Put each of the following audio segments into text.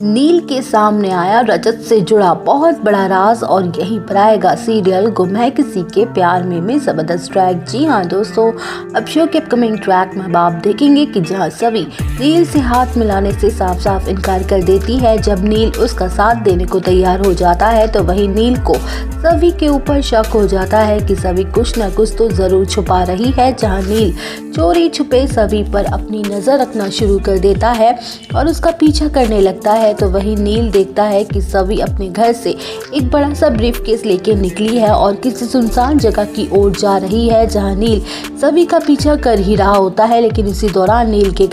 नील के सामने आया रजत से जुड़ा बहुत बड़ा राज और यही पर आएगा सीरियल गुम है किसी के प्यार में जबरदस्त ट्रैक। जी हाँ दोस्तों, अब शो के अपकमिंग ट्रैक में अब आप देखेंगे कि जहाँ सभी नील से हाथ मिलाने से साफ साफ इनकार कर देती है। जब नील उसका साथ देने को तैयार हो जाता है तो वही नील को सभी के ऊपर शक हो जाता है कि सभी कुछ न कुछ तो जरूर छुपा रही है। जहाँ नील चोरी छुपे सभी पर अपनी नजर रखना शुरू कर देता है और उसका पीछा करने लगता है तो वही नील देखता है कि सभी अपने घर से एक बड़ा सा ब्रीफकेस लेके निकली है और किसी सुनसान जगह की ओर जा रही है। जहां नील सभी का पीछा कर ही रहा होता है, लेकिन इसी दौरान नील के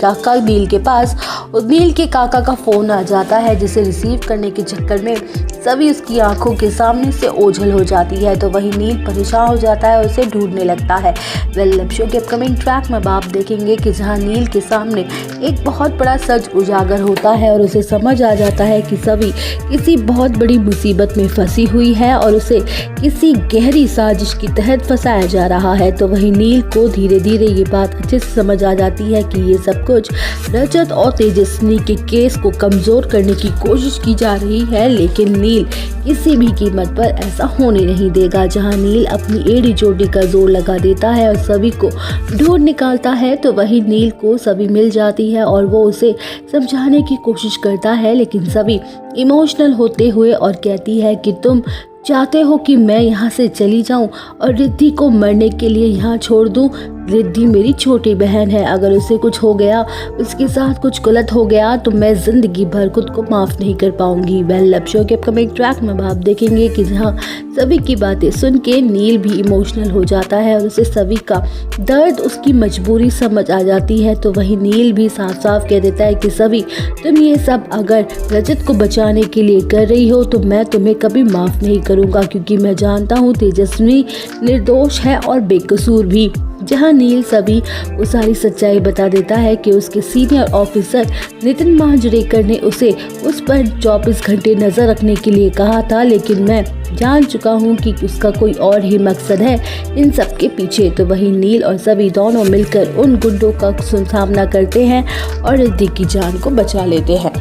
काका का फोन आ जाता है, जिसे रिसीव करने के चक्कर में सभी उसकी आंखों के सामने से ओझल हो जाती है। तो वही नील परेशान हो जाता है और उसे ढूंढने लगता है। वेल, शो के अपकमिंग ट्रैक में आप देखेंगे कि जहां नील के सामने एक बहुत बड़ा सच उजागर होता है और उसे समझ आ जाता है कि सभी किसी बहुत बड़ी मुसीबत में फंसी हुई है और उसे किसी गहरी साजिश के तहत फंसाया जा रहा है। तो वही नील को धीरे धीरे ये बात अच्छे से समझ आ जाती है कि ये सब कुछ रजत और तेजस्विनी के केस को कमजोर करने की कोशिश की जा रही है, लेकिन नील किसी भी कीमत पर ऐसा होने नहीं देगा। जहां नील अपनी एड़ी चोटी का जोर लगा देता है और सभी को ढूंढ निकालता है तो वही नील को सभी मिल जाती है और वो उसे समझाने की कोशिश करता है, लेकिन सभी इमोशनल होते हुए और कहती है कि तुम चाहते हो कि मैं यहाँ से चली जाऊँ और रिद्धि को मरने के लिए यहाँ छोड़ दूँ। रिद्धि मेरी छोटी बहन है, अगर उसे कुछ हो गया, उसके साथ कुछ गलत हो गया तो मैं जिंदगी भर खुद को माफ नहीं कर पाऊंगी। वेल, अब शो के अपकमिंग ट्रैक में आप देखेंगे कि जहाँ सभी की बातें सुन के नील भी इमोशनल हो जाता है और उसे सभी का दर्द, उसकी मजबूरी समझ आ जाती है। तो वही नील भी साफ साफ कह देता है कि सभी तुम ये सब अगर रजत को बचाने के लिए कर रही हो तो मैं तुम्हें कभी माफ नहीं करूंगा, क्योंकि मैं जानता हूँ तेजस्वी निर्दोष है और बेकसूर भी। जहां नील सभी वो सारी सच्चाई बता देता है कि उसके सीनियर ऑफिसर नितिन मांजरेकर ने उसे उस पर 24 घंटे नजर रखने के लिए कहा था, लेकिन मैं जान चुका हूं कि उसका कोई और ही मकसद है इन सब के पीछे। तो वही नील और सभी दोनों मिलकर उन गुंडों का सामना करते हैं और रिद्धि की जान को बचा लेते हैं।